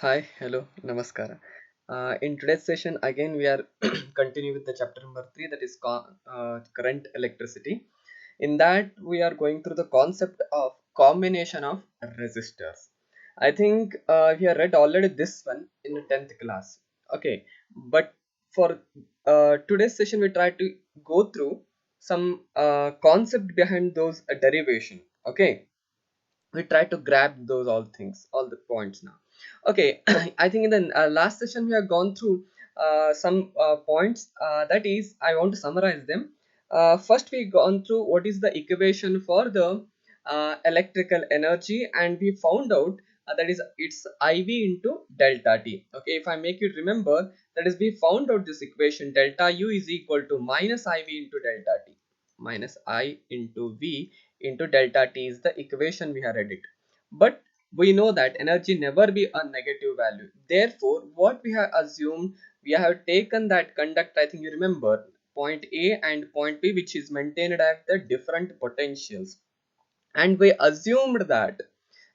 Hi, hello, namaskara. In today's session, again, we are continuing with the chapter number three, that is current electricity. In that, we are going through the concept of combination of resistors. I think we have read already this one in the 10th class. Okay, but for today's session, we try to go through some concept behind those derivation. Okay, we try to grab those all things, all the points now. Okay, I think in the last session we have gone through some points, that is I want to summarize them. First we gone through what is the equation for the electrical energy, and we found out that is it's IV into delta T. Okay, if I make you remember, that is we found out this equation delta U is equal to minus IV into delta T, minus I into V into delta T is the equation we have read it. But we know that energy never be a negative value. Therefore, what we have assumed, we have taken that conduct, I think you remember, point A and point B, which is maintained at the different potentials. And we assumed that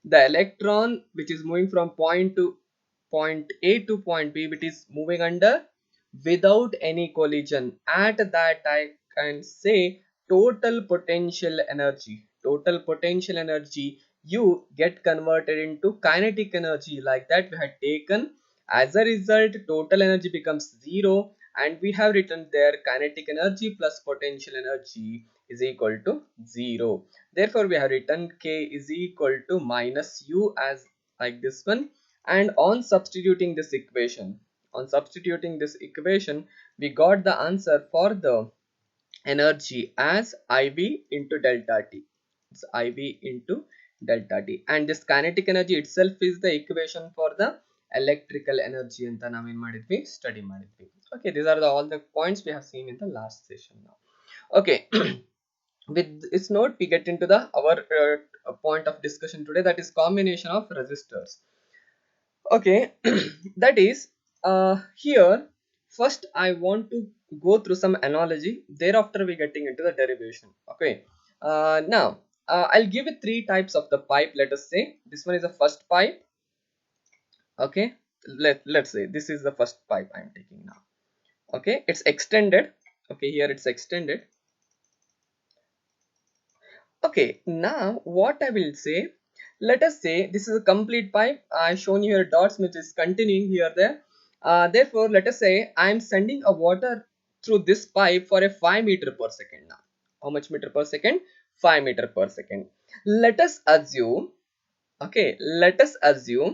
the electron which is moving from point A to point B, which is moving under without any collision, at that I can say total potential energy you get converted into kinetic energy. Like that we had taken, as a result total energy becomes zero, and we have written there kinetic energy plus potential energy is equal to zero. Therefore, we have written K is equal to minus U as like this one. And on substituting this equation, we got the answer for the energy as IV into delta T. It's IV into delta T. And this kinetic energy itself is the equation for the electrical energy ಅಂತ ನಾವೇನ್ ಮಾಡಿದ್ವಿ study ಮಾಡಿದ್ವಿ. Okay, these are all the points we have seen in the last session now. Okay, with this note we get into the our point of discussion today, that is combination of resistors. Okay, that is here first I want to go through some analogy, thereafter we getting into the derivation. Okay, now I'll give you three types of the pipe. Let us say this one is the first pipe. Okay, let's say this is the first pipe I'm taking now. Okay, it's extended. Okay, here it's extended. Okay, now what I will say, let us say this is a complete pipe. I shown you here dots which is continuing here there. Therefore, let us say I am sending a water through this pipe for a 5 meter per second now. How much meter per second? 5 meter per second. Let us assume, okay, let us assume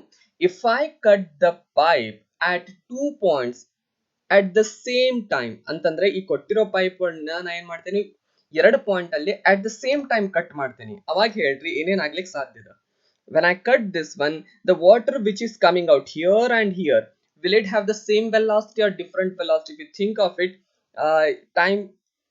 if I cut the pipe at 2 points at the same time ಅಂತಂದ್ರೆ ಈ ಕೊಟ್ಟಿರೋ pipe ನಾ ಏನ್ ಮಾಡ್ತೀನಿ, ಎರಡು point ಅಲ್ಲಿ at the same time cut ಮಾಡ್ತೀನಿ. ಅವಾಗ ಹೇಳ್ರಿ ಏನೇನ್ ಆಗ್ಲಿಕ್ಕೆ ಸಾಧ್ಯದ. When I cut this one, the water which is coming out here and here, will it have the same velocity or different velocity? If you think of it, time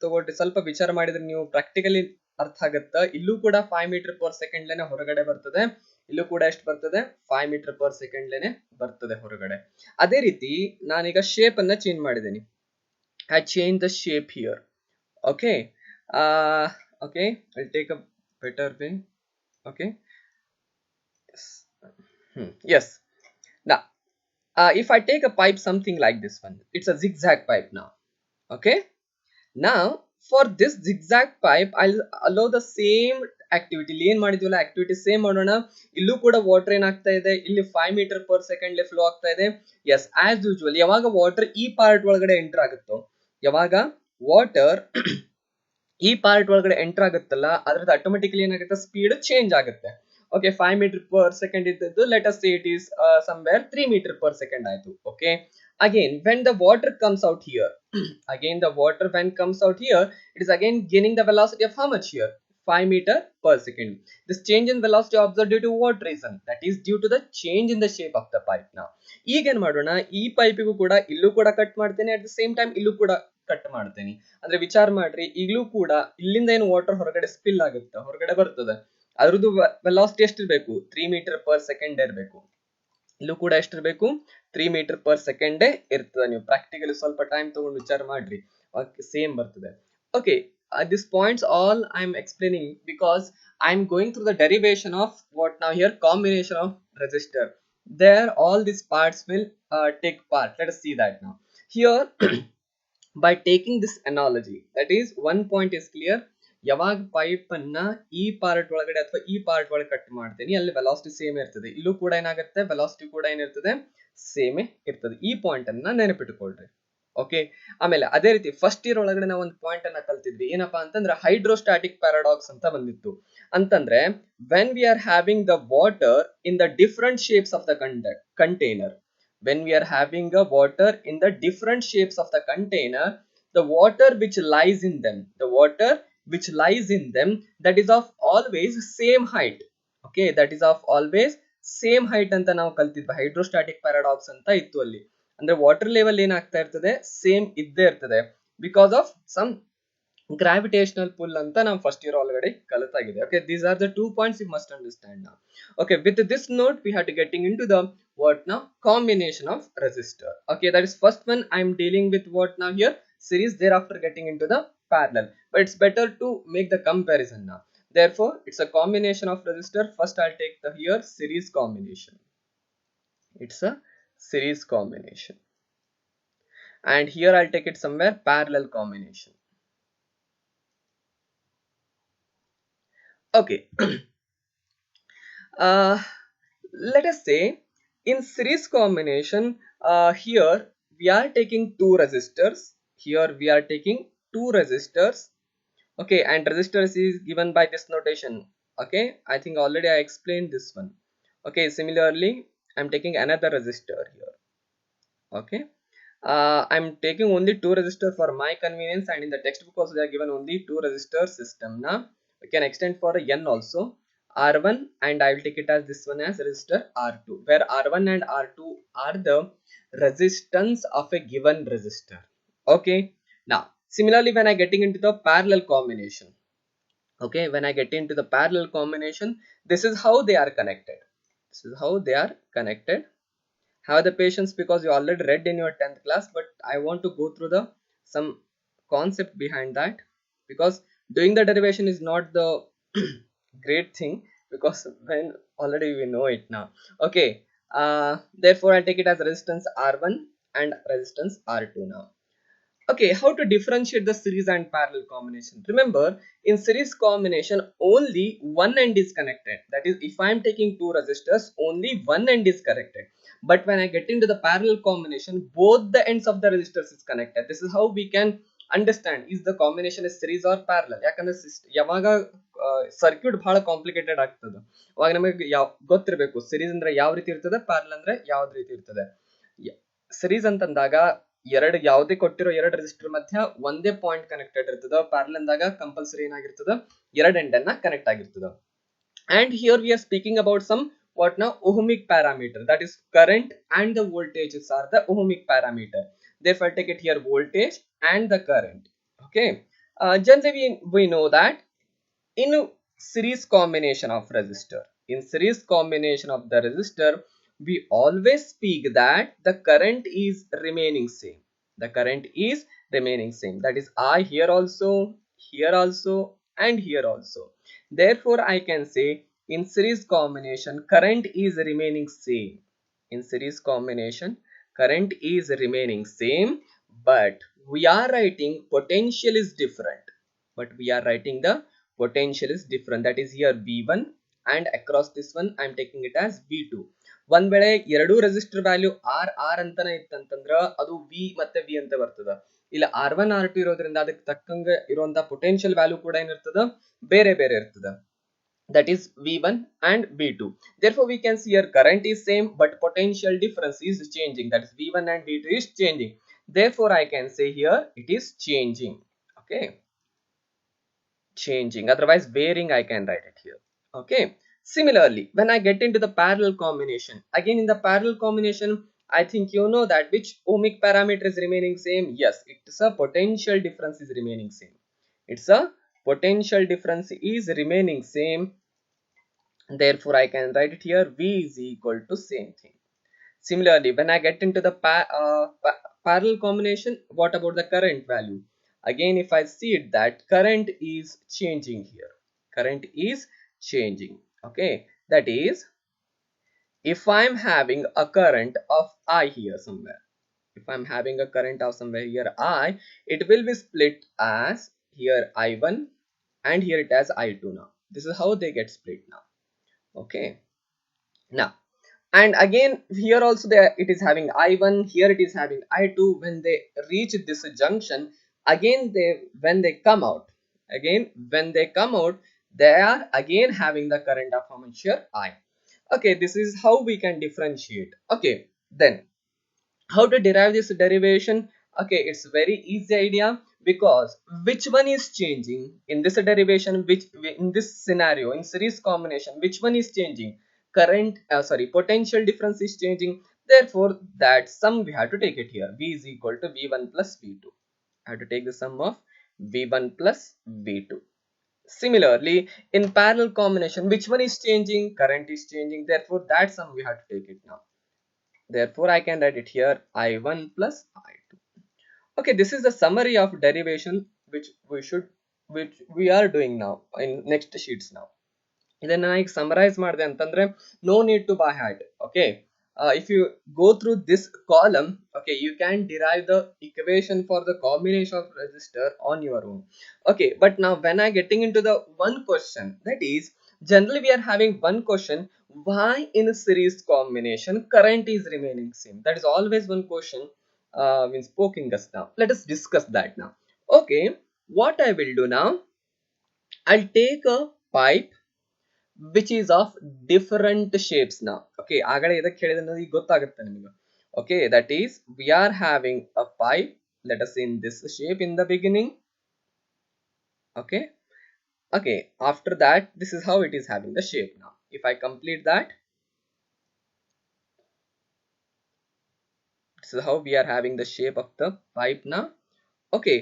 ತಗೊಳ್ರಿ, ಸ್ವಲ್ಪ ವಿಚಾರ ಮಾಡಿದ್ರೆ ನೀವು ಪ್ರಾಕ್ಟಿಕಲಿ ಅರ್ಥ ಆಗತ್ತ. ಇಲ್ಲೂ ಕೂಡ 5 ಮೀಟರ್ ಪರ್ ಸೆಕೆಂಡ್ ಲೇನೆ ಹೊರಗಡೆ ಬರ್ತದೆ, ಇಲ್ಲೂ ಕೂಡ ಎಷ್ಟು ಬರ್ತದೆ, 5 ಮೀಟರ್ ಪರ್ ಸೆಕೆಂಡ್ ಲೇನೆ ಬರ್ತದೆ ಹೊರಗಡೆ. ಅದೇ ರೀತಿ ನಾನೀಗ ಶೇಪ್ ಅನ್ನ ಚೇಂಜ್ ಮಾಡಿದ್ದೀನಿ. I change the shape here. Okay, okay, I'll take a better way. Okay, yes. Now if I take a pipe something like this one, it's a zigzag pipe now. Okay, now for this zigzag pipe I'll allow the same activity. ಇಲ್ಲಿ ಏನ್ ಮಾಡಿದ್ವಲ್ಲ activity same ಮಾಡೋಣ. ಇಲ್ಲೂ ಕೂಡ water ಏನಾಗ್ತಾ ಇದೆ, ಇಲ್ಲಿ 5 metre per second flow ಆಗ್ತಾ ಇದೆ. ಎಸ್, ಆಸ್ ಯೂಶುವಲ್ ಯಾವಾಗ ವಾಟರ್ ಈ ಪಾರ್ಟ್ ಒಳಗಡೆ ಎಂಟರ್ ಆಗುತ್ತೋ, ಯಾವಾಗ ವಾಟರ್ ಈ ಪಾರ್ಟ್ ಒಳಗಡೆ ಎಂಟರ್ ಆಗುತ್ತಲ್ಲ, ಅದ್ರದ್ದು ಆಟೋಮೆಟಿಕಲಿ ಏನಾಗುತ್ತೆ, ಸ್ಪೀಡ್ ಚೇಂಜ್ ಆಗುತ್ತೆ. ಓಕೆ, 5 ಮೀಟರ್ ಪರ್ ಸೆಕೆಂಡ್ ಇದ್ದದ್ದು let us say it is somewhere 3 metre per second ಆಯ್ತು. Okay, again when the water comes out here, again the water when comes out here, it is again gaining the velocity of how much here, 5 meter per second. This change in velocity observed due to what reason? That is due to the change in the shape of the pipe. Now ಈಗ ಏನ್ ಮಾಡೋಣ, ಈ ಪೈಪಿಗೂ ಕೂಡ ಇಲ್ಲೂ ಕೂಡ cut ಮಾಡ್ತೇನೆ, at the same time ಇಲ್ಲೂ ಕೂಡ ಕಟ್ ಮಾಡ್ತೇನೆ. ಅಂದ್ರೆ ವಿಚಾರ ಮಾಡ್ರಿ, ಈಗಲೂ ಕೂಡ ಇಲ್ಲಿಂದ ಏನು ವಾಟರ್ ಹೊರಗಡೆ ಸ್ಪಿಲ್ ಆಗುತ್ತೆ, ಹೊರಗಡೆ ಬರ್ತದೆ, ಅದ್ರದ್ದು ವೆಲಾಸಿಟಿ ಎಷ್ಟಿರ್ಬೇಕು, 3 ಮೀಟರ್ ಪರ್ ಸೆಕೆಂಡ್ ಇರಬೇಕು. ಇಲ್ಲೂ ಕೂಡ ಎಷ್ಟಿರ್ಬೇಕು, 3 ಮೀಟರ್ ಪರ್ ಸೆಕೆಂಡ್ ಇರ್ತದೆ. ನೀವು ಪ್ರಾಕ್ಟಿಕಲಿ ಸ್ವಲ್ಪ ಟೈಮ್ ತಗೊಂಡು ವಿಚಾರ ಮಾಡ್ರಿ, ಸೇಮ್ ಬರ್ತದೆ. Okay, these points all I am explaining because I am going through the derivation of what now here, combination of resistor. there all these parts will take part. Let us see that now. Here by taking this analogy, that is one point is clear. ಯಾವಾಗ pipe ಅನ್ನ ಈ part ಒಳಗಡೆ ಅಥವಾ ಈ part ಒಳಗೆ cut ಮಾಡ್ತೀನಿ, ಅಲ್ಲಿ velocity same ಇರ್ತದೆ. ಇಲ್ಲೂ ಕೂಡ ಏನಾಗುತ್ತೆ, ವೆಲಾಸಿಟಿ ಕೂಡ ಏನಿರ್ತದೆ, ಸೇಮ್ ಇರ್ತದೆ. ಈ ಪಾಯಿಂಟ್ ಅನ್ನ ನೆನಪಿಟ್ಟುಕೊಳ್ರಿ. ಓಕೆ, ಆಮೇಲೆ ಅದೇ ರೀತಿ ಫಸ್ಟ್ ಇಯರ್ ಒಳಗಡೆ ನಾವು ಒಂದು ಪಾಯಿಂಟ್ ಅನ್ನ ಕಲ್ತಿದ್ವಿ. ಏನಪ್ಪಾ ಅಂತಂದ್ರೆ ಹೈಡ್ರೋಸ್ಟಾಟಿಕ್ ಪ್ಯಾರಾಡಾಕ್ಸ್ ಅಂತ ಬಂದಿತ್ತು. ಅಂತಂದ್ರೆ when we are having the water in the different shapes of the container, when we are having a water in the different shapes of the container, the water which lies in them, that is of always same height. Okay, that is of always same height anta ನಾವು ಕಲ್ತಿದ್ವಿ. Hydrostatic paradox ಅಂತ ಇತ್ತು. ಅಲ್ಲಿ ಅಂದ್ರೆ water level ಏನಾಗ್ತಾ ಇರ್ತದೆ, same ಇದ್ದೇ ಇರ್ತದೆ, because of some gravitational pull anta ನಾವು ಫಸ್ಟ್ ಇಯರ್ ಆಲ್ರೆಡಿ ಕಲಿತಾಗಿದೆ. Okay, these are the 2 points you must understand now. Okay, with this note we have to getting into the what now, combination of resistor. Okay, that is first one I am dealing with what now here, series, thereafter getting into the parallel, but it's better to make the comparison now. Therefore it's a combination of resistor. First I'll take the here series combination. It's a series combination, and here I'll take it somewhere parallel combination. Okay. Let us say in series combination, here we are taking two resistors. Okay, and resistors is given by this notation. Okay, I think already I explained this one. Okay, similarly I'm taking another resistor here. Okay, I'm taking only two resistors for my convenience, and in the textbook also they are given only two resistor system. Now we can extend for n also, R1, and I will take it as this one as resistor R2, where R1 and R2 are the resistance of a given resistor. Okay, now similarly when I getting into the parallel combination, okay, when I get into the parallel combination, this is how they are connected. Have the patience, because you already read in your 10th class, but I want to go through the some concept behind that, because doing the derivation is not the great thing, because when already we know it now. Okay, therefore I take it as resistance R1 and resistance R2 now. Okay, how to differentiate the series and parallel combination? Remember, in series combination only one end is connected. That is, if I am taking two resistors, only one end is connected. But when I get into the parallel combination, both the ends of the resistors is connected. This is how we can understand is the combination is series or parallel. ಯಾಕಂದ್ರೆ ಯಾವಾಗ circuit ಬಹಳ complicated ಆಗ್ತದೆ, ಅವಾಗ ನಮಗೆ ಗೊತ್ತಿರಬೇಕು series ಅಂದ್ರೆ ಯಾವ ರೀತಿ ಇರ್ತದೆ, parallel ಅಂದ್ರೆ ಯಾವ ರೀತಿ ಇರ್ತದೆ. series ಅಂತಂದಾಗ ಎರಡು ಯಾವುದೇ ಕೊಟ್ಟಿರೋ ಎರಡು ರೆಸಿಸ್ಟರ್ ಮಧ್ಯ ಒಂದೇ ಪಾಯಿಂಟ್ ಕನೆಕ್ಟೆಡ್ ಇರ್ತದೆ. ಪ್ಯಾರಲಲ್ ಅಂದಾಗ ಕಂಪಲ್ಸರಿ ಏನಾಗಿರ್ತದೆ, ಎರಡು ಎಂಡ್ ಅನ್ನ ಕನೆಕ್ಟ್ ಆಗಿರ್ತದೆ. and here we are speaking about some what now, ohmic parameter, that is current and the voltages are the ohmic parameter. Therefore take it here voltage and the current. Okay, generally we know that in series combination of resistor, we always speak that the current is remaining same. That is I here also, and here also. Therefore I can say in series combination current is remaining same. But we are writing potential is different. That is here V1, and across this one I am taking it as V2. ಒಂದ್ ವೇಳೆ ಎರಡು resistor value R ಅಂತಾನೆ ಇತ್ತಂತಂದ್ರ ಅದು V ಮತ್ತೆ V ಅಂತ ಬರ್ತದ. ಇಲ್ಲ R1 R2 ಇರೋದ್ರಿಂದ ಅದಕ್ಕೆ ತಕ್ಕಂಗೆ ಇರುವಂತ ಪೊಟೆನ್ಶಿಯಲ್ ವ್ಯಾಲ್ಯೂ ಕೂಡ ಏನಿರ್ತದ, ಬೇರೆ ಬೇರೆ ಇರ್ತದ. That is V1 and V2. Therefore we can see here current is same but potential difference is changing. That is V1 and V2 is changing. Therefore I can say here it is changing. Okay, changing, otherwise varying I can write it here. Okay, similarly when I get into the parallel combination, again in the parallel combination I think you know that which ohmic parameter is remaining same. Yes, it's a potential difference is remaining same. Therefore I can write it here V is equal to same thing. Similarly when I get into the parallel combination, what about the current value? Again if I see it that current is changing here. Okay, that is if I'm having a current of I here somewhere, if I'm having a current of somewhere here I, it will be split as here I1 and here it has I2 now. This is how they get split now. Okay. Now, and again here also there it is having I1, here it is having I2. When they reach this junction, again when they come out, they are again having the current of how much here I. Okay, this is how we can differentiate. Okay, then how to derive this derivation? Okay, it's very easy idea, because which one is changing in this derivation, which in this scenario in series combination, which one is changing? Current, sorry, potential difference is changing. Therefore that sum we have to take it here. V is equal to V1 plus V2. I have to take the sum of V1 plus V2. Similarly, in parallel combination, which one is changing? Current is changing. Therefore that sum we have to take it now. Therefore, I can write it here I1 plus I2. Okay, this is the summary of derivation which we are doing now in next sheets now. Then I summarize ಮಾಡಿದೆ ಅಂತಂದ್ರೆ no need to buy hat. Okay, if you go through this column, okay, you can derive the equation for the combination of resistor on your own. Okay, but now when I getting into the one question, that is generally we are having one question, why in a series combination current is remaining same? That is always one question means poking us now. Let us discuss that now. Okay, what I will do now, I'll take a pipe which is of different shapes now. Okay, agade edake ಹೇಳಿದೆ ಅನ್ನೋದು ಈಗ ಗೊತ್ತಾಗುತ್ತೆ ನಿಮಗೆ. Okay, that is we are having a pipe, let us say in this shape in the beginning. Okay, okay, after that this is how it is having the shape now. If I complete that, this is how we are having the shape of the pipe now. Okay,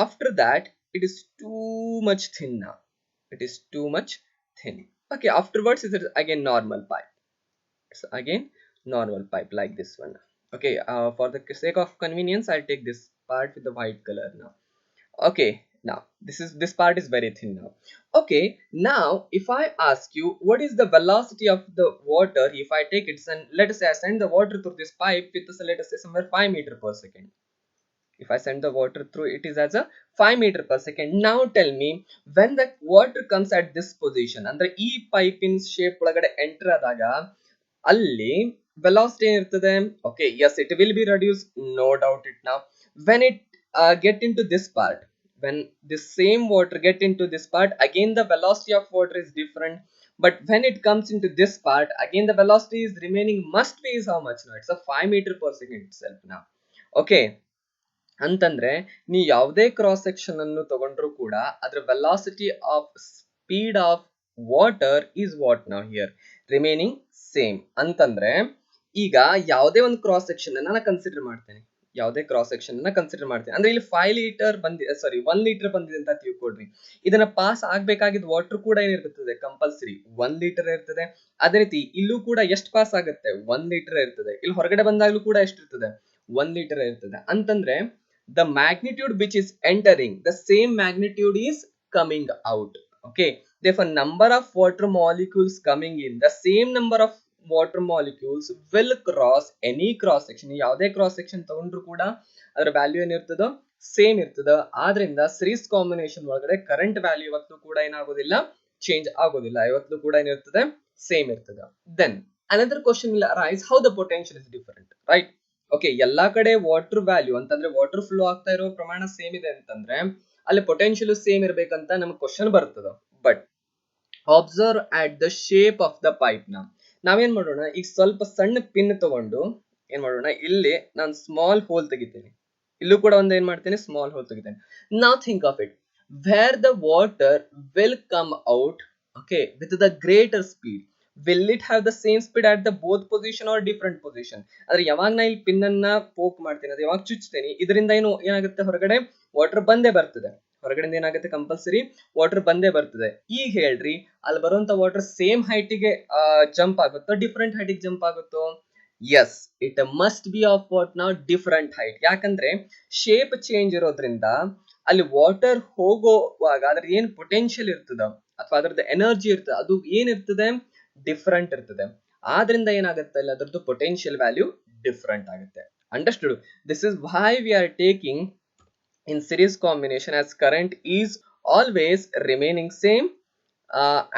after that it is too much thin now. It is too much thin. Okay, afterwards it is again normal pipe. So again normal pipe like this one. Okay, for the sake of convenience I'll take this part with the white color now. Okay, now this part is very thin now. Okay, now if I ask you what is the velocity of the water, if I take it and let us say I send the water through this pipe with let us say somewhere 5 meter per second. If I send the water through, it is as a 5 meter per second. Now tell me, when the water comes at this position ಅಂದ್ರೆ ಈ pipe in shape ಒಳಗಡೆ enter ಆದಾಗ ಅಲ್ಲಿ velocity ಏನಿರ್ತದೆ? Okay, yes, it will be reduced, no doubt it now. When it get into this part, when this same water get into this part, again the velocity of water is different. But when it comes into this part, again the velocity is remaining must be is how much now? It's a 5 meter per second itself now. Okay, ಅಂತಂದ್ರೆ ನೀ ಯಾವುದೇ cross section ಅನ್ನು ತಗೊಂಡ್ರು ಕೂಡ ಅದರ velocity of speed of water is what ನಾವು here remaining same. ಅಂತಂದ್ರೆ ಈಗ ಯಾವುದೇ ಒಂದು ಕ್ರಾಸ್ ಸೆಕ್ಷನ್ ಅನ್ನ ನಾನು ಕನ್ಸಿಡರ್ ಮಾಡ್ತೇನೆ, ಯಾವುದೇ ಕ್ರಾಸ್ ಸೆಕ್ಷನ್ ಅನ್ನ ಕನ್ಸಿಡರ್ ಮಾಡ್ತೇನೆ ಅಂದ್ರೆ ಇಲ್ಲಿ 5 ಲೀಟರ್ ಬಂದಿದೆ, ಸಾರಿ 1 ಲೀಟರ್ ಬಂದಿದೆ ಅಂತ ತಿಳ್ಕೊಡ್ರಿ. ಇದನ್ನ ಪಾಸ್ ಆಗ್ಬೇಕಾಗಿದ್ದ ವಾಟರ್ ಕೂಡ ಏನಿರ್ತದೆ? ಕಂಪಲ್ಸರಿ 1 ಲೀಟರ್ ಇರ್ತದೆ. ಅದೇ ರೀತಿ ಇಲ್ಲೂ ಕೂಡ ಎಷ್ಟು ಪಾಸ್ ಆಗುತ್ತೆ? 1 ಲೀಟರ್ ಇರ್ತದೆ. ಇಲ್ಲಿ ಹೊರಗಡೆ ಬಂದಾಗ್ಲೂ ಕೂಡ ಎಷ್ಟಿರ್ತದೆ? 1 ಲೀಟರ್ ಇರ್ತದೆ. ಅಂತಂದ್ರೆ the magnitude which is entering, the same magnitude is coming out. Okay, therefore number of water molecules coming in, the same number of water molecules will cross any cross section. ಯಾವುದೇ cross section ತಗೊಂಡ್ರು ಕೂಡ ಅದರ value ಏನಿರ್ತದೋ same ಇರ್ತದ. ಆದ್ರಿಂದ series combination ಒಳಗಡೆ current value ಯಾವತ್ತೂ ಕೂಡ ಏನಾಗೋದಿಲ್ಲ, ಚೇಂಜ್ ಆಗೋದಿಲ್ಲ, ಯಾವತ್ತೂ ಕೂಡ ಏನಿರ್ತದೆ? ಸೇಮ್ ಇರ್ತದ. Then another question will arise, how the potential is different, right? Okay, ಎಲ್ಲಾ ಕಡೆ ವಾಟರ್ ವ್ಯಾಲ್ಯೂ ಅಂತಂದ್ರೆ ವಾಟರ್ ಫ್ಲೋ ಆಗ್ತಾ ಇರೋ ಪ್ರಮಾಣ ಸೇಮ್ ಇದೆ ಅಂತಂದ್ರೆ ಅಲ್ಲಿ ಪೊಟೆನ್ಶಿಯಲ್ ಸೇಮ್ ಇರ್ಬೇಕಂತ ನಮ್ಗೆ ಕ್ವಶನ್ ಬರ್ತದ. But observe at the shape of the pipe. ನಾವೇನ್ ಮಾಡೋಣ, ಈಗ ಸ್ವಲ್ಪ ಸಣ್ಣ ಪಿನ್ ತಗೊಂಡು ಏನ್ ಮಾಡೋಣ, ಇಲ್ಲಿ ನಾನು ಸ್ಮಾಲ್ ಹೋಲ್ ತೆಗಿತೇನೆ, ಇಲ್ಲೂ ಕೂಡ ಒಂದು ಏನ್ ಮಾಡ್ತೇನೆ, ಸ್ಮಾಲ್ ಹೋಲ್ ತೆಗಿತೇನೆ. ನಾವ್ think of it, where the water will come out, okay, with the greater speed, will it have the same speed at the both position or different position? ಅಂದ್ರೆ ಯಾವಾಗ ನಾ ಇಲ್ಲಿ ಪಿನ್ ಅನ್ನ ಪೋಕ್ ಮಾಡ್ತೀನಿ, ಅದು ಯಾವಾಗ ಚುಚ್ತೇನೆ, ಇದರಿಂದ ಏನಾಗುತ್ತೆ, ಹೊರಗಡೆ ವಾಟರ್ ಬಂದೇ ಬರ್ತದೆ. ಹೊರಗಡೆ ಏನಾಗುತ್ತೆ, ಕಂಪಲ್ಸರಿ ವಾಟರ್ ಬಂದೇ ಬರ್ತದೆ. ಈಗ ಹೇಳ್ರಿ, ಅಲ್ಲಿ ಬರುವಂತ ವಾಟರ್ ಸೇಮ್ ಹೈಟಿಗೆ ಜಂಪ್ ಆಗುತ್ತೋ ಡಿಫ್ರೆಂಟ್ ಹೈಟಿಗೆ ಜಂಪ್ ಆಗುತ್ತೋ? Yes, it must be of what ನಾವು ಡಿಫ್ರೆಂಟ್ ಹೈಟ್. ಯಾಕಂದ್ರೆ ಶೇಪ್ ಚೇಂಜ್ ಇರೋದ್ರಿಂದ ಅಲ್ಲಿ ವಾಟರ್ ಹೋಗುವಾಗ ಅದ್ರ ಏನ್ ಪೊಟೆನ್ಶಿಯಲ್ ಇರ್ತದ ಅಥವಾ ಅದ್ರದ್ದು ಎನರ್ಜಿ ಇರ್ತದೆ, ಅದು ಏನಿರ್ತದೆ, ಡಿಫ್ರೆಂಟ್ ಇರ್ತದೆ. ಆದ್ರಿಂದ ಏನಾಗುತ್ತೆ ಇಲ್ಲ ಅದರದ್ದು ಪೊಟೆನ್ಷಿಯಲ್ ವ್ಯಾಲ್ಯೂ ಡಿಫ್ರೆಂಟ್ ಆಗುತ್ತೆ. Understood? This is why we are taking in series combination as current is always remaining same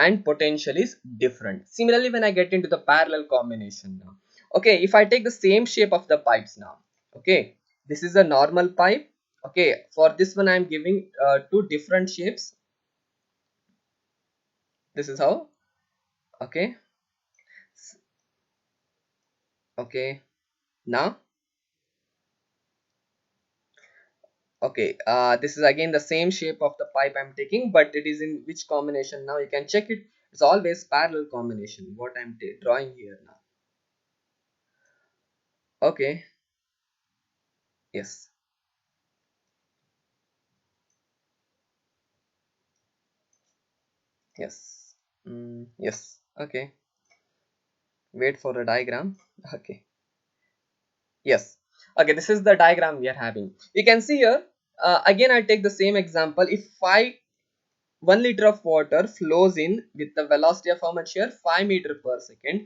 and potential is different. Similarly, when I get into the parallel combination now, okay, if I take the same shape of the pipes now, okay, this is a normal pipe. Okay, for this one I am giving two different shapes. This is how. Okay, okay, now. Okay, this is again the same shape of the pipe I'm taking, but it is in which combination now? You can check it. It's always parallel combination. What I'm drawing here now. Okay. Yes. Yes. Yes. Okay. Wait for the diagram. Okay. Yes. Okay. This is the diagram we are having. You can see here. Again, I take the same example. If 1 liter of water flows in with the velocity of how much here? 5 meter per second.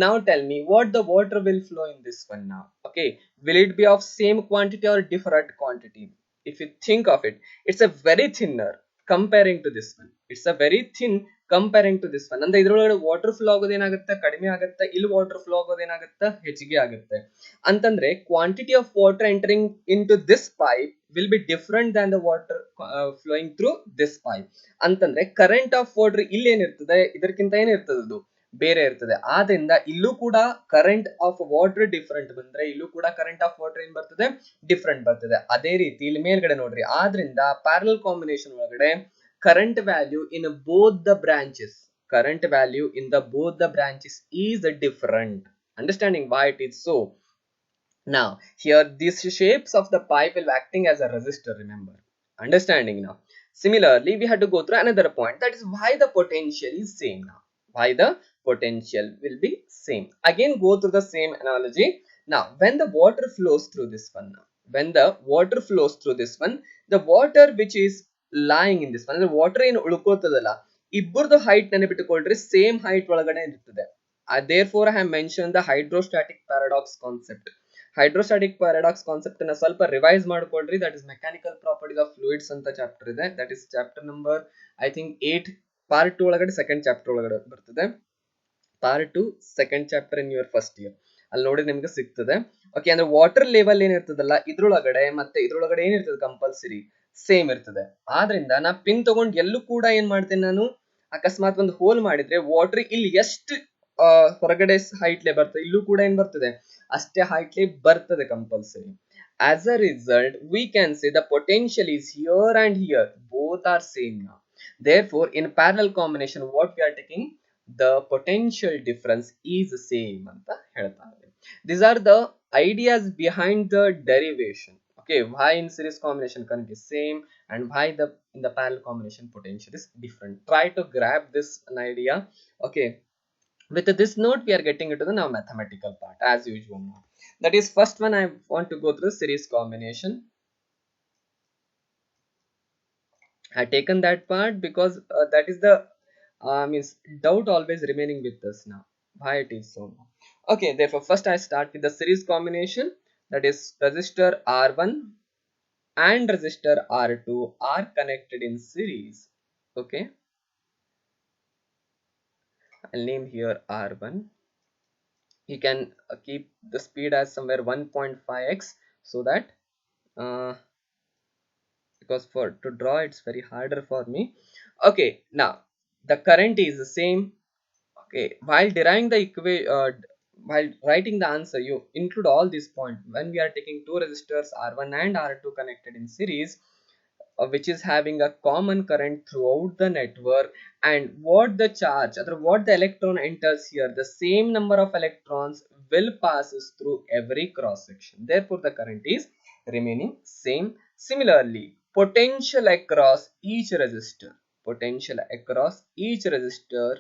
Now tell me what the water will flow in this one now. Okay, will it be of same quantity or different quantity? If you think of it, it's a very thinner comparing to this one. It's a very thin comparing to this one. ಅಂದ್ರೆ ಇದರೊಳಗಡೆ water flow ಆಗೋದು ಏನಾಗುತ್ತೆ? ಕಡಿಮೆ ಆಗುತ್ತೆ. ಇಲ್ಲಿ water flow ಆಗೋದು ಏನಾಗುತ್ತೆ? ಹೆಚ್ಚಿಗೆ ಆಗುತ್ತೆ. ಅಂತಂದ್ರೆ quantity of water entering into this pipe will be different than the water flowing through this pipe. ಅಂತಂದ್ರೆ ಕರೆಂಟ್ ಆಫ್ ವಾಟರ್ ಇಲ್ಲಿ ಏನಿರ್ತದೆ ಇದಕ್ಕಿಂತ ಏನಿರ್ತದೆ ಅದು ಬೇರೆ ಇರ್ತದೆ. ಆದ್ರಿಂದ ಇಲ್ಲೂ ಕೂಡ ಕರೆಂಟ್ ಆಫ್ ವಾಟರ್ ಡಿಫರೆಂಟ್ ಬಂದ್ರೆ ಇಲ್ಲೂ ಕೂಡ ಕರೆಂಟ್ ಆಫ್ ವಾಟರ್ ಏನ್ ಬರ್ತದೆ? ಡಿಫರೆಂಟ್ ಬರ್ತದೆ. ಅದೇ ರೀತಿ ಇಲ್ಲಿ ಮೇಲ್ಗಡೆ ನೋಡ್ರಿ, ಆದ್ರಿಂದ ಪ್ಯಾರಲಲ್ ಕಾಂಬಿನೇಷನ್ ಒಳಗಡೆ current value in both the branches, current value in the both the branches is different. Understanding why it is so? Now here these shapes of the pipe will acting as a resistor, remember. Understanding now? Similarly, we had to go through another point, that is why the potential is same now. Why the potential will be same. Again go through the same analogy. Now when the water flows through this one now, when the water flows through this one, the water which is lying in this one, the water ಏನು ಉಳ್ಕೋತದಲ್ಲ ಇಬ್ಬರದು height ನೆನಪಿಟ್ಟುಕೊಳ್ಳ್ರಿ same height ಒಳಗಡೆ ಇರ್ತದೆ. therefore I have mentioned the hydrostatic paradox concept. Hydrostatic paradox concept ಅನ್ನ ಸ್ವಲ್ಪ revise ಮಾಡ್ಕೊಳ್ರಿ. That is mechanical properties of fluids ಅಂತ chapter ಇದೆ. That is chapter number I think 8 part 2 ಒಳಗಡೆ ಸೆಕೆಂಡ್ ಚಾಪ್ಟರ್ ಒಳಗಡೆ ಬರ್ತದೆ. Part 2 second chapter in your first year ಅಲ್ಲಿ ನೋಡಿ ನಿಮ್ಗೆ ಸಿಗ್ತದೆ. ಓಕೆ, ಅಂದ್ರೆ ವಾಟರ್ ಲೆವೆಲ್ ಏನಿರ್ತದಲ್ಲ ಇದ್ರೊಳಗಡೆ ಮತ್ತೆ ಇದ್ರೊಳಗಡೆ ಏನಿರ್ತದೆ ಕಂಪಲ್ಸರಿ ಸೇಮ್ ಇರ್ತದೆ. ಆದ್ರಿಂದ ನಾ ಪಿನ್ ತಗೊಂಡು ಎಲ್ಲೂ ಕೂಡ ಏನ್ ಮಾಡ್ತೇನೆ ನಾನು, ಅಕಸ್ಮಾತ್ ಒಂದು ಹೋಲ್ ಮಾಡಿದ್ರೆ ವಾಟರ್ ಇಲ್ಲಿ ಎಷ್ಟು ಹೊರಗಡೆ ಹೈಟ್ಲೆ ಬರ್ತದೆ ಇಲ್ಲೂ ಕೂಡ ಏನ್ ಬರ್ತದೆ ಅಷ್ಟೇ ಹೈಟ್ಲೆ ಬರ್ತದೆ compulsory. As a result, we can say the potential is here and here, both are same now. Therefore, in parallel combination, what we are taking, the potential difference is same anta ಹೇಳ್ತಾರೆ. These are the ideas behind the derivation. Okay, why in series combination current is same and why in the parallel combination potential is different. Try to grab this an idea. Okay, with this note we are getting into the now mathematical part as usual now. That is first one I want to go through series combination. I have taken that part because that is the means doubt always remaining with us now why it is so. Okay, therefore first I start with the series combination. That is resistor R1 and resistor R2 are connected in series. Okay, I'll name here R1. You can keep the speed as somewhere 1.5x so that because for to draw it's very harder for me. Okay, now the current is the same. Okay, while deriving the while writing the answer you include all these points. When we are taking two resistors R1 and R2 connected in series, which is having a common current throughout the network, and what the charge or what the electron enters here, the same number of electrons will passes through every cross section. Therefore the current is remaining same. Similarly, potential across each resistor, potential across each resistor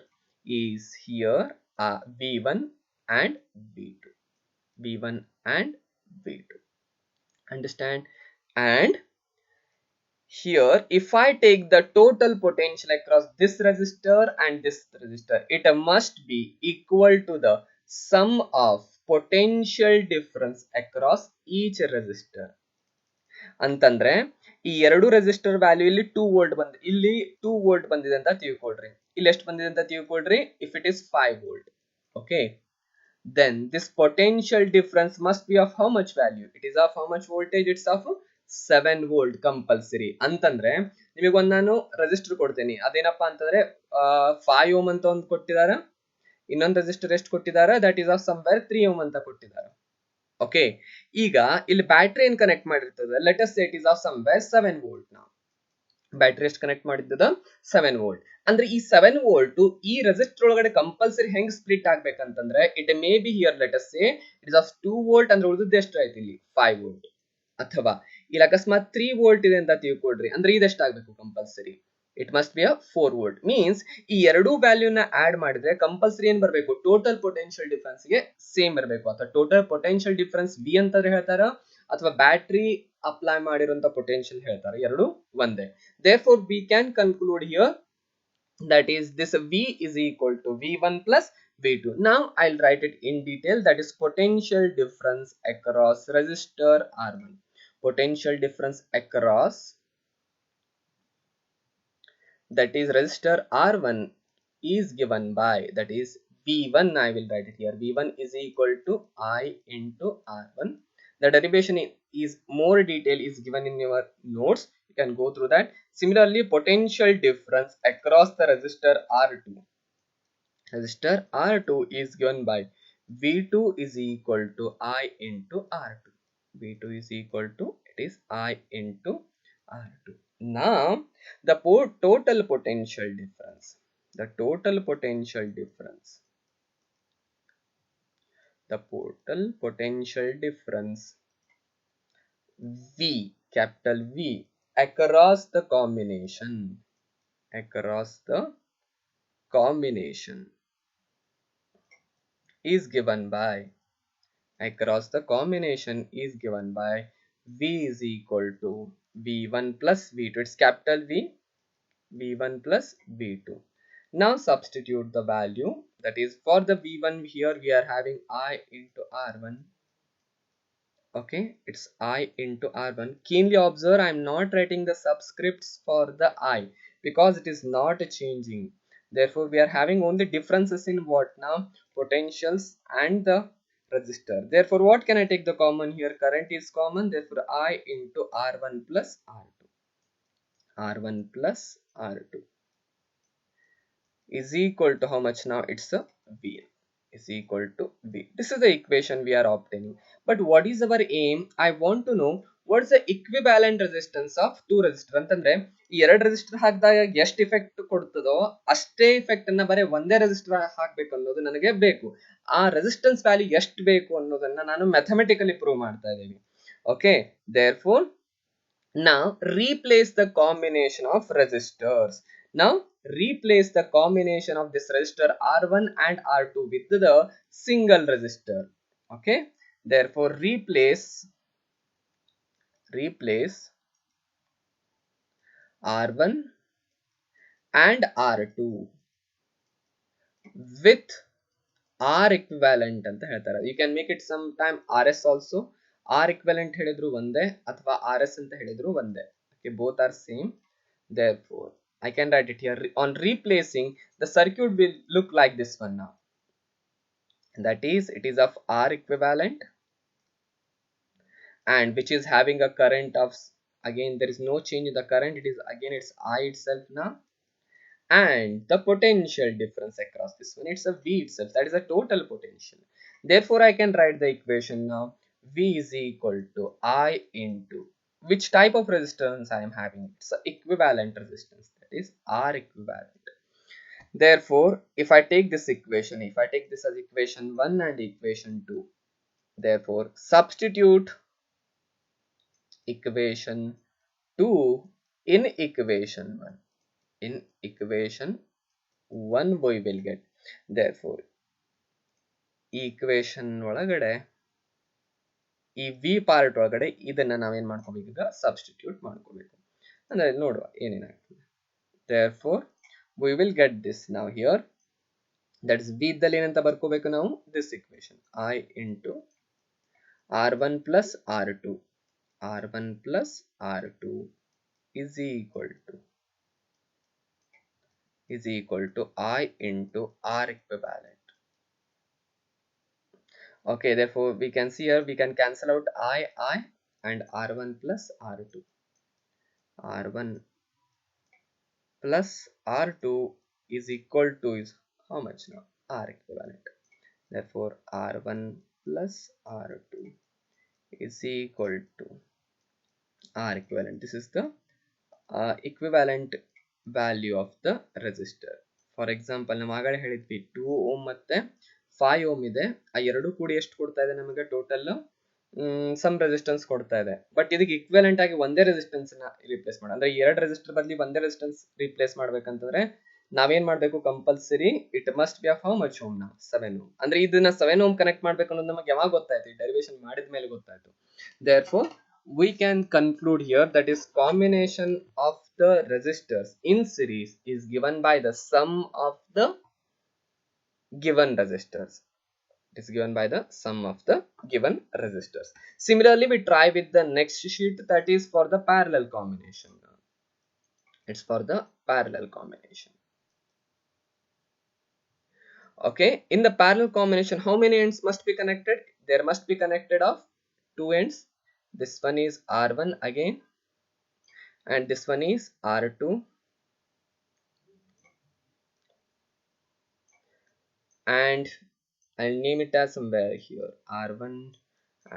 is here V1 and V2, V1 and V2. Understand? And here if I take the total potential across this resistor and this resistor, it must be equal to the sum of potential difference across each resistor. ಅಂತಂದ್ರೆ ಈ ಎರಡು resistor value ಇಲ್ಲಿ 2 volt ಬಂದಿದೆ, ಇಲ್ಲಿ 2 volt ಬಂದಿದೆ ಅಂತ ತಿಳ್ಕೊಳ್ರಿ. ಇಲ್ಲಿ ಎಷ್ಟು ಬಂದಿದೆ ಅಂತ ತಿಳ್ಕೊಳ್ರಿ, if it is 5 volt. Okay, then this potential difference must be of how much value? It is of how much voltage? It's of 7 volt compulsory. ಅಂತಂದ್ರೆ ನಿಮಗೊಂದು ನಾನು ರೆಸಿಸ್ಟರ್ ಕೊಡ್ತೀನಿ, ಅದೇನಪ್ಪ ಅಂತಂದ್ರೆ 5 ಓಮ್ ಅಂತ ಒಂದು ಕೊಟ್ಟಿದ್ದಾರೆ, ಇನ್ನೊಂದು ರೆಸಿಸ್ಟರ್ ಎಷ್ಟು ಕೊಟ್ಟಿದ್ದಾರೆ, that is of somewhere 3 ohm ಅಂತ ಕೊಟ್ಟಿದ್ದಾರೆ. ಓಕೆ, ಈಗ ಇಲ್ಲಿ ಬ್ಯಾಟ್ರಿ ಏನ್ ಕನೆಕ್ಟ್ ಮಾಡಿರ್ತದೆ, let us say it is of somewhere 7 volt. ನಾವು ಬ್ಯಾಟ್ರಿ ಎಷ್ಟು ಕನೆಕ್ಟ್ ಮಾಡಿದ್ದದ 7 ವೋಲ್ಟ್. ಅಂದ್ರೆ ಈ 7 ವೋಲ್ಟ್ ಈ ರೆಸಿಸ್ಟರ್ ಒಳಗಡೆ ಕಂಪಲ್ಸರಿ ಹೆಂಗ್ ಸ್ಪ್ಲಿಟ್ ಆಗ್ಬೇಕಂತಂದ್ರೆ, it may be here let us say it is of 2 volt, ಅಂದ್ರೆ ಉಳಿದದ್ದು ಎಷ್ಟು ಆಯ್ತು ಇಲ್ಲಿ 5 ವೋಲ್ಟ್. ಅಥವಾ ಇಲ್ಲಿ ಅಕಸ್ಮಾತ್ 3 ವೋಲ್ಟ್ ಇದೆ ಅಂತ ತಿಳ್ಕೊಡ್ರಿ, ಅಂದ್ರೆ ಇದೆಷ್ಟು ಆಗ್ಬೇಕು compulsory, it must B 4 volt. Means ಈ ಎರಡು ವ್ಯಾಲ್ಯೂನ ಆಡ್ ಮಾಡಿದ್ರೆ ಕಂಪಲ್ಸರಿ ಏನ್ ಬರಬೇಕು, ಟೋಟಲ್ ಪೊಟೆನ್ಶಿಯಲ್ ಡಿಫರೆನ್ಸ್ ಗೆ ಸೇಮ್ ಇರಬೇಕು. ಅಥವಾ ಟೋಟಲ್ ಪೊಟೆನ್ಶಿಯಲ್ ಡಿಫರೆನ್ಸ್ ವಿ ಅಂತ ಹೇಳ್ತಾರ, ಅಥವಾ ಬ್ಯಾಟ್ರಿ ಅಪ್ಲೈ ಮಾಡಿರುವಂತ ಪೊಟೆನ್ಶಿಯಲ್ ಹೇಳ್ತಾರೆ, ಎರಡು ಒಂದೇ. Therefore we can conclude here that is this V is equal to V1 plus V2. Now I'll write it in detail, that is potential difference across resistor R1. Potential difference across, that is resistor R1, is given by, that is V1, I will write it here, V1 is equal to I into R1. The derivation is more detail is given in your notes, you can go through that. Similarly, potential difference across the resistor R2. Resistor R2 is given by V2 is equal to I into R2. V2 is equal to, it is I into R2. Now the total potential difference, the total potential difference, the total potential difference V, capital V, across the combination, across the combination is given by, across the combination is given by V is equal to V1 plus V2. It's capital V, V1 plus V2. Now substitute the value, that is for the V1 here we are having I into R1. Okay, it's I into R1. Keenly observe, I am not writing the subscripts for the I because it is not changing. Therefore we are having only differences in what now, potentials and the resistor. Therefore what can I take the common here, current is common, therefore I into R1 plus R2, R1 plus R2 is equal to how much now, it's a V, is equal to V. This is the equation we are obtaining. But what is our aim? I want to know what is the equivalent resistance of two resistor. ಅಂತಂದ್ರೆ ಈ ಎರಡು resistor ಹಾಕಿದಾಗ ಎಷ್ಟು effect ಕೊಡ್ತದೋ ಅಷ್ಟೇ effect ಅನ್ನ ಬರೀ ಒಂದೇ resistor ಹಾಕ್ಬೇಕು ಅನ್ನೋದು ನನಗೆ ಬೇಕು. ಆ ರೆಸಿಸ್ಟೆನ್ಸ್ ವ್ಯಾಲ್ಯೂ ಎಷ್ಟು ಬೇಕು ಅನ್ನೋದನ್ನ ನಾನು ಮ್ಯಾಥಮೆಟಿಕಲಿ ಪ್ರೂವ್ ಮಾಡ್ತಾ ಇದ್ದೀನಿ. Okay, therefore now replace the combination of resistors. Now replace the combination of this resistor R1 and R2 with the single resistor. Okay, therefore replace R1 and R2 with R equivalent ಅಂತ ಹೇಳ್ತಾರೆ. You can make it sometime RS also. R equivalent ಹೇಳಿದ್ರು ಒಂದೇ ಅಥವಾ RS ಅಂತ ಹೇಳಿದ್ರು ಒಂದೇ. Okay, both are same. Therefore I can write it here, on replacing the circuit will look like this one now, that is it is of R equivalent and which is having a current of, again there is no change in the current, it is again it's I itself now, and the potential difference across this one, it's a V itself, that is a total potential. Therefore I can write the equation now, V is equal to I into which type of resistance I am having, it's a equivalent resistance, that is R equivalent. Therefore if I take this equation, if I take this as equation 1 and equation 2, therefore substitute equation 2 in equation 1, in equation 1 we will get, therefore equation ಒಳಗಡೆ ಈ V part ಒಳಗಡೆ ಇದನ್ನ ನಾವೇನ್ ಮಾಡ್ಕೋಬೇಕು, ಈಗ substitute ಮಾಡ್ಕೋಬೇಕು. ಅಂದ್ರೆ ನೋಡುವ ಏನೇನಾಗ್ತದೆ. Therefore we will get this now here, that is b ಇದ್ದಲ್ಲಿ ಏನಂತ ಬರ್ಕೋಬೇಕು ನಾವು this equation I into r1 plus r2 r1 plus r2 is equal to I into R equivalent. Okay, therefore we can see here we can cancel out I and r1 plus r2. r1 plus r2 is equal to is how much now? R equivalent. Therefore r1 plus r2 is equal to R equivalent. This is the equivalent value of the resistor. For example ನಾವು ಆಗಲೇ ಹೇಳಿದ್ವಿ 2 ohm ಮತ್ತೆ 5 ohm ಇದೆ, ಆ ಎರಡು ಕೂಡಿ ಎಷ್ಟು ಕೊಡ್ತಾ ಇದೆ ನಮಗೆ ಟೋಟಲ್ ಸಮ್ ರೆಸಿಸ್ಟೆನ್ಸ್ ಕೊಡ್ತಾ ಇದೆ. ಬಟ್ ಇದಕ್ಕೆ ಇಕ್ವಿವೆಲೆಂಟ್ ಆಗಿ ಒಂದೇ ರೆಸಿಸ್ಟೆನ್ಸ್ ನ ರಿಪ್ಲೇಸ್ ಮಾಡಿ, ಅಂದ್ರೆ ಎರಡು ರೆಸಿಸ್ಟರ್ ಬದಲಿ ಒಂದೇ ರೆಸಿಸ್ಟೆನ್ಸ್ ರಿಪ್ಲೇಸ್ ಮಾಡ್ಬೇಕಂತಂದ್ರೆ ನಾವೇನ್ ಮಾಡ್ಬೇಕು, compulsory it must be of how much ohm ನಾವು 7 ಓಮ್. ಅಂದ್ರೆ ಇದನ್ನ 7 ಓಮ್ ಕನೆಕ್ಟ್ ಮಾಡ್ಬೇಕು ಅನ್ನೋದು ನಮಗೆ ಯಾವಾಗ ಗೊತ್ತಾಯ್ತು, ಡೆರಿವೇಶನ್ ಮಾಡಿದ ಮೇಲೆ ಗೊತ್ತಾಯ್ತು. Therefore we can conclude here that is combination of the resistors in series is given by the sum of the given resistors. It is given by the sum of the given resistors. Similarly, we try with the next sheet, that is for the parallel combination. It's for the parallel combination. Okay, in the parallel combination, how many ends must be connected? There must be connected of 2 ends. This one is R1 again, and this one is R2, and I'll name it as somewhere here R1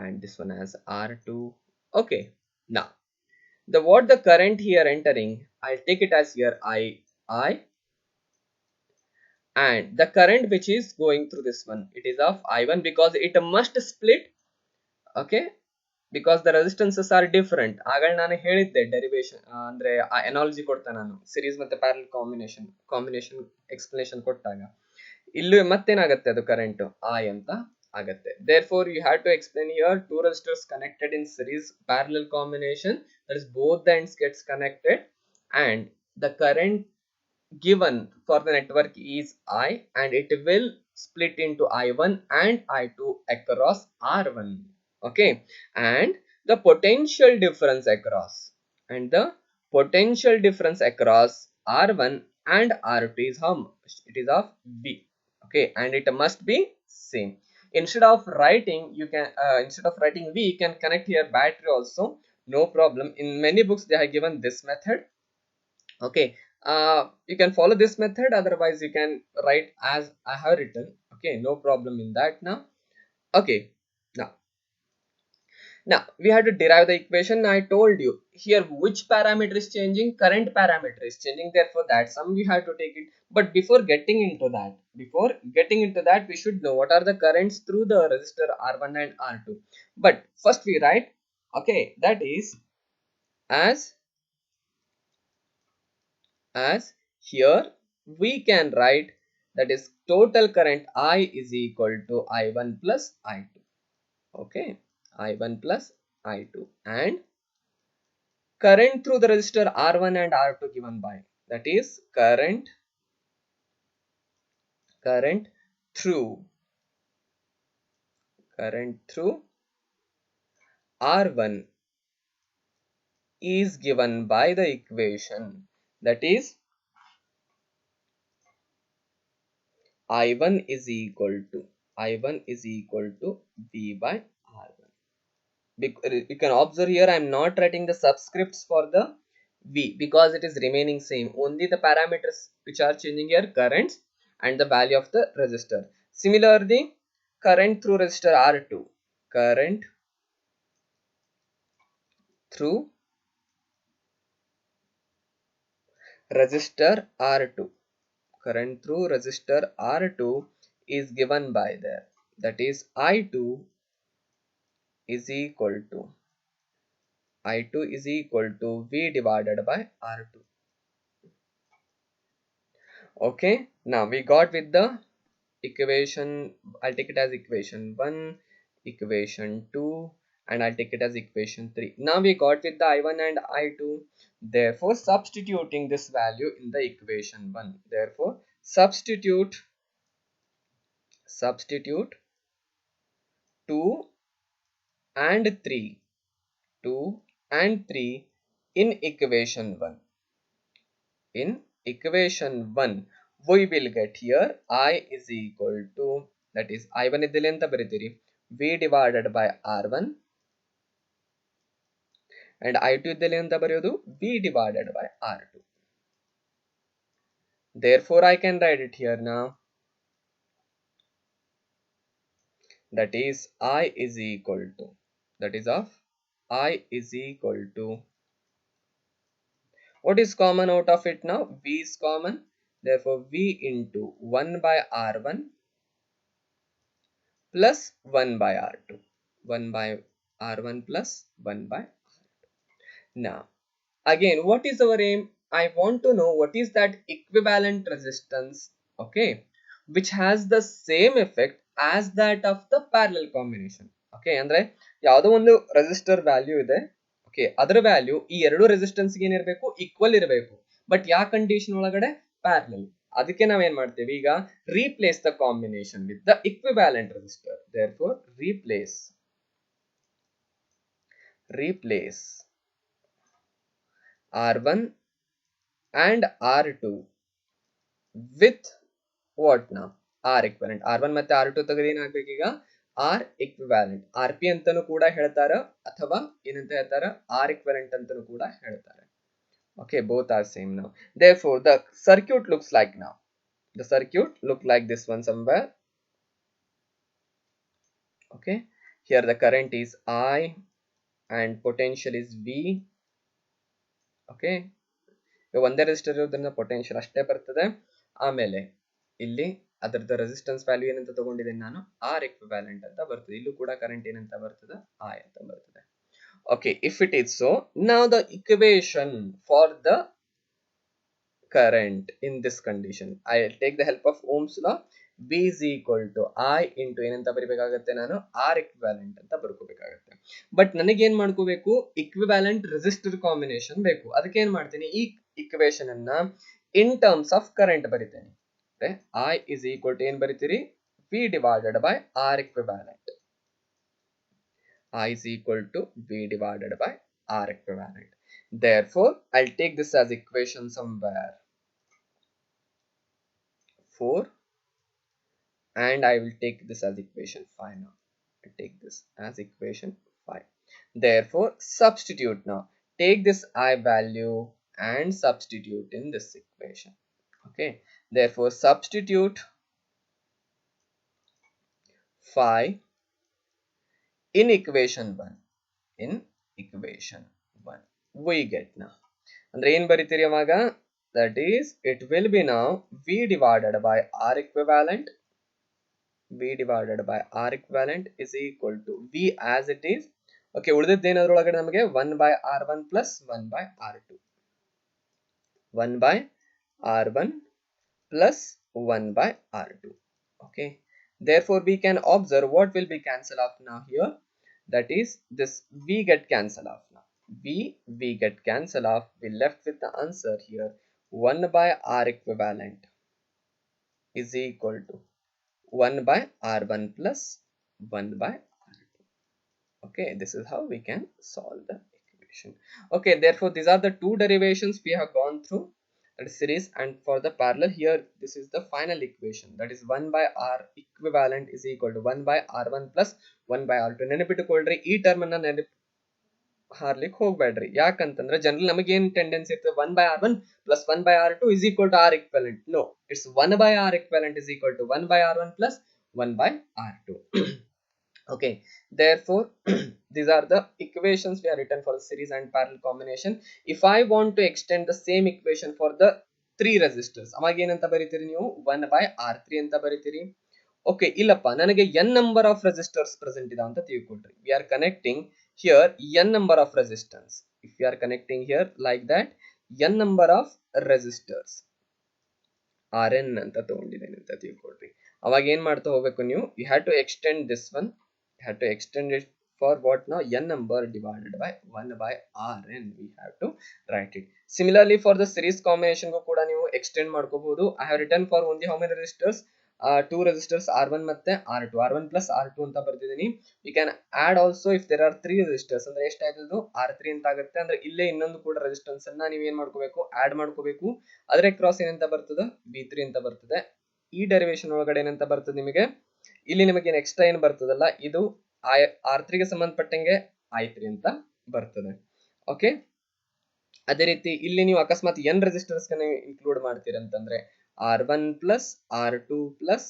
and this one as R2. Okay, now what the current here entering, I'll take it as here I, and the current which is going through this one, it is of I1 because it must split. Okay, because the resistances are different. ಆಗಲೇ ನಾನು ಹೇಳಿದ್ದೆ derivation ಅಂದ್ರೆ ಆ ಎನಾಲಜಿ ಕೊಡ್ತಾ ನಾನು series ಮತ್ತೆ parallel combination explanation ಕೊಟ್ಟಾಗ ಇಲ್ಲಿ ಮತ್ತೇನಾಗುತ್ತೆ, ಅದು ಕರೆಂಟ್ I ಅಂತ ಆಗತ್ತೆ. Therefore you have to explain here two resistors connected in series parallel combination, that is both the ends gets connected, and the current given for the network is I, and it will split into I1 and I2 across R1. Okay, and the potential difference across R1 and R2 is how much? It is of V. Okay, and it must be same. Instead of writing V, you can connect here battery also, no problem. In many books they have given this method. Okay, you can follow this method, otherwise you can write as I have written. Okay, no problem in that. Okay, now we have to derive the equation. I told you here which parameter is changing, current parameter is changing, therefore that sum we have to take it. But before getting into that we should know what are the currents through the resistor R1 and R2. But first we write, okay, that is as here we can write, that is total current I is equal to I1 plus I2. Okay, I1 plus I2, and current through the resistor R1 and R2 given by, that is current through R1 is given by the equation, that is I1 is equal to V by R1. You can observe here I am not writing the subscripts for the V because it is remaining same. Only the parameters which are changing here, currents and the value of the resistor. Similarly, current through resistor R2, current through resistor R2 is given by there, that is I2 is equal to V divided by R2. Okay, now we got with the equation, I'll take it as equation 1, equation 2, and I'll take it as equation 3. Now we got with the I1 and I2. Therefore substituting this value in the equation 1, therefore substitute substitute 2 and 3 2 and 3 in equation 1. In equation 1 we will get here I is equal to, that is I1 ಇದ್ದಲ್ಲಿ ಅಂತ ಬರೀತೀರಿ V divided by R1 and I2 ಇದ್ದಲ್ಲಿ ಅಂತ ಬರೆಯೋದು V divided by R2. Therefore I can write it here now, that is I is equal to, that is of I is equal to, what is common out of it now? V is common, therefore V into 1 by R1 plus 1 by R2, 1 by R1 plus 1 by R2. Now again, what is our aim? I want to know what is that equivalent resistance, okay, which has the same effect as that of the parallel combination. Okay, ಅಂದ್ರೆ ಯಾವುದೋ ಒಂದು resistor value ಇದೆ, okay, ಅದರ value ಈ ಎರಡು resistance ಗೆ ಏನಿರಬೇಕು, equal ಇರಬೇಕು. ಬಟ್ ಯಾವ ಕಂಡೀಷನ್ ಒಳಗಡೆ? ಪ್ಯಾರಲಲ್. ಅದಕ್ಕೆ ನಾವೇನ್ ಮಾಡ್ತೇವೆ ಈಗ, replace the combination with the equivalent resistor. Therefore replace R1 and R2 with what now? R equivalent. R1 ಮತ್ತೆ R2 ತೆಗೆದು ಏನಾಗಬೇಕು ಈಗ? R equivalent. RP ಅಂತಾನೂ ಕೂಡ ಹೇಳ್ತಾರ, ಅಥವಾ ಏನಂತ ಹೇಳ್ತಾರ, R equivalent ಅಂತಾನೂ ಕೂಡ ಹೇಳ್ತಾರೆ. Okay, both are same now. Therefore the circuit looks like now. The circuit look like this one somewhere. Okay, here the current is I and potential is V. Okay, ಒಂದೇ resistor ಇರೋದ್ರಿಂದ potential ಅಷ್ಟೇ ಬರ್ತದೆ. ಆಮೇಲೆ ಇಲ್ಲಿ ಅದರದ resistance value ಏನಂತ ತಗೊಂಡಿದ್ದೇನೆ ನಾನು, ಆರ್ ಇಕ್ವಿವ್ಯಾಲೆಂಟ್ ಅಂತ ಬರ್ತದೆ. ಇಲ್ಲೂ ಕೂಡ ಕರೆಂಟ್ ಏನಂತ ಬರ್ತದೆ, ಐ ಅಂತ ಬರ್ತದೆ. Okay, if it is so, now the equation for the current in this condition, I will take the help of Ohm's law. V is equal to I into ಏನಂತ ಬರಿಬೇಕಾಗುತ್ತೆ, ನಾನು ಆರ್ ಇಕ್ವಿವ್ಯಾಲೆಂಟ್ ಅಂತ ಬರ್ಕೋಬೇಕಾಗುತ್ತೆ. But ನನಗೆ ಏನ್ ಮಾಡ್ಕೋಬೇಕು, equivalent resistor combination ಬೇಕು. ಅದಕ್ಕೆ ಏನ್ ಮಾಡ್ತೀನಿ, ಈ ಇಕ್ವೇಶನ್ ಅನ್ನ ಇನ್ ಟರ್ಮ್ಸ್ ಆಫ್ ಕರೆಂಟ್ ಬರಿತೇನೆ. I is equal to ಏನ್ ಬರಿತೀರಿ, V divided by R equivalent. I is equal to V divided by R equivalent. Therefore I'll take this as equation somewhere 4 and I will take this as equation 5 now. I'll take this as equation 5. Therefore substitute now. Take this I value and substitute in this equation. Okay, therefore substitute 5 in equation 1. In equation 1 we get now, andre ಏನು ಬರಿತೀರಿ ಅವಾಗ, that is it will be now V divided by R equivalent. V divided by R equivalent is equal to V as it is. Okay, ಉಳಿದಿದ್ದು ಏನದರೊಳಗಡೆ ನಮಗೆ 1 by R1 plus 1 by R2. 1 by R1 plus 1 by R2. Okay, therefore we can observe what will be cancel off now here, that is this V get cancel off now. V get cancel off. We left with the answer here 1 by R equivalent is equal to 1 by R1 plus 1 by R2. Okay, this is how we can solve the equation. Okay, therefore these are the two derivations we have gone through, that is series and for the parallel. Here this is the final equation, that is 1 by R equivalent is equal to 1 by R1 plus 1 by R2. ನೆನಪಿಟ್ಟುಕೊಳ್ಳ್ರಿ, ಈ term ಅನ್ನ ಹಾರ್ಲಿಕ್ಕೆ ಹೋಗ್ಬೇಡ್ರಿ. ಯಾಕಂತಂದ್ರೆ general ನಮಗೆ ಏನ್ tendency ಇರ್ತದೆ, 1 by R1 plus 1 by R2 is equal to R equivalent. No, it's 1 by R equivalent is equal to 1 by R1 plus 1 by R2. Okay, therefore these are the equations we have written for the series and parallel combination. If I want to extend the same equation for the 3 resistors, ಅವಾಗ ಏನಂತ ಬರೀತೀರಿ ನೀವು, 1 by R3 ಅಂತ ಬರೀತೀರಿ. Okay, ಇಲ್ಲಪ್ಪ ನನಗೆ n number of resistors present ಇದಾವ ಅಂತ ತಿಳ್ಕೊಳ್ರಿ. We are connecting here n number of resistors. If we are connecting here like that, n number of resistors Rn ಅಂತ ತಗೊಂಡಿದ್ದೇನೆ ಅಂತ ತಿಳ್ಕೊಳ್ರಿ. ಅವಾಗ ಏನ್ ಮಾಡ್ತಾ ಹೋಗ್ಬೇಕು ನೀವು, you have to extend this one, you have to extend it for what now, n number divided by 1 by Rn. We have to write it. Similarly for the series combination ಗೂ ಕೂಡ ನೀವು extend ಮಾಡ್ಕೋಬಹುದು. I have written for only how many resistors, two resistors R1 ಮತ್ತೆ R2, R1 plus R2 ಅಂತ ಬರ್ತಿದ್ದೀನಿ. We can add also if there are 3 resistors ಅಂದ್ರೆ ಎಷ್ಟಾಯ್ತದು R3 ಅಂತ ಆಗುತ್ತೆ. ಅಂದ್ರೆ ಇಲ್ಲೇ ಇನ್ನೊಂದು ಕೂಡ ರೆಸಿಸ್ಟೆನ್ಸ್ ಅನ್ನ ನೀವು ಏನ್ ಮಾಡ್ಕೋಬೇಕು, ಆಡ್ ಮಾಡ್ಕೋಬೇಕು. ಅದರ ಕ್ರಾಸ್ ಏನಂತ ಬರ್ತದೆ, B3 ಅಂತ ಬರ್ತದೆ. ಈ ಡೆರಿವೇಶನ್ ಒಳಗಡೆ ಏನಂತ ಬರ್ತದೆ ನಿಮಗೆ, ಇಲ್ಲಿ ನಿಮಗೆ ಎಕ್ಸ್ಟ್ರಾ ಏನು ಬರ್ತದಲ್ಲ, ಇದು R3 ಗೆ ಸಂಬಂಧಪಟ್ಟಂಗೆ I3 ಅಂತ ಬರ್ತದೆ. ಓಕೆ, ಅದೇ ರೀತಿ ಇಲ್ಲಿ ನೀವು ಅಕಸ್ಮಾತ್ n ರೆಸಿಸ್ಟರ್ಸ್ ಇನ್ಕ್ಲೂಡ್ ಮಾಡ್ತೀರಂತಂದ್ರೆ R1 plus R2 plus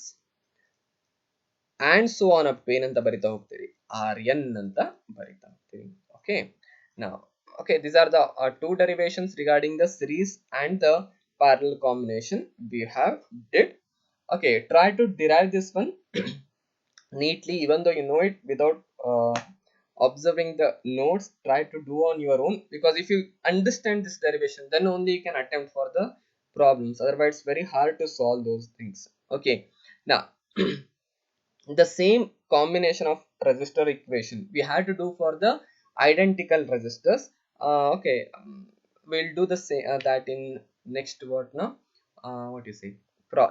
and so on up ಏನಂತ ಬರಿತಾ ಹೋಗ್ತೀರಿ, Rn ಅಂತ ಬರಿತಾ ಹೋಗ್ತೀರಿ. Okay, now okay, these are the two derivations regarding the series and the parallel combination we have did. Okay, try to derive this one neatly, even though you know it without observing the notes. Try to do on your own, because if you understand this derivation then only you can attempt for the problems, otherwise it's very hard to solve those things. Okay, now the same combination of resistor equation we had to do for the identical resistors. Okay, we'll do the same that in next what now, what you say,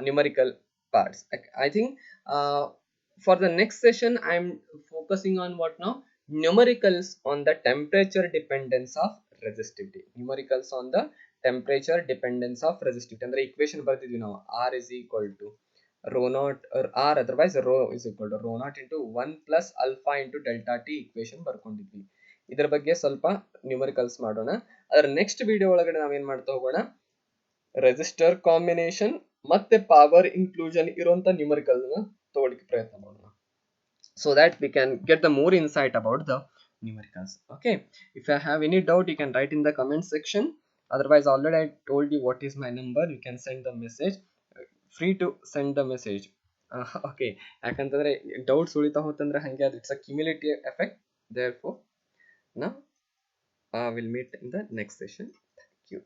numerical parts. I think for the next session I'm focusing on what now, numericals on the temperature dependence of resistivity. Numericals on the temperature dependence of resistivity ಅಂದ್ರೆ equation ಬರ್ತಿದ್ವಿ ನಾವು, R is equal to rho naught or R, otherwise rho is equal to rho naught into 1 plus alpha into delta t equation ಬರ್ಕೊಂಡಿದ್ವಿ. ಇದರ ಬಗ್ಗೆ ಸ್ವಲ್ಪ numericals ಮಾಡೋಣ. ಅದರ next video ಒಳಗಡೆ ನಾವೇನ್ ಮಾಡ್ತಾ ಹೋಗೋಣ, ರೆಸಿಸ್ಟರ್ ಕಾಂಬಿನೇಷನ್ ಮತ್ತೆ ಪವರ್ ಇನ್ಕ್ಲೂಷನ್ ಇರುವಂತ ನ್ಯೂಮರಿಕಲ್ ನ ತಗೊಳ್ಳಿಕ್ಕೆ ಪ್ರಯತ್ನ ಮಾಡೋಣ, so that we can get the more insight about the numericals. Okay, if you have any doubt you can write in the comment section, otherwise already I told you what is my number, you can send the message, free to send the message. Okay, ಯಾಕಂತಂದ್ರೆ doubts ಉಳಿತಾ ಹೋತಂದ್ರೆ ಹಂಗೆ ಅದು it's a cumulative effect. therefore now we'll meet in the next session. Thank you.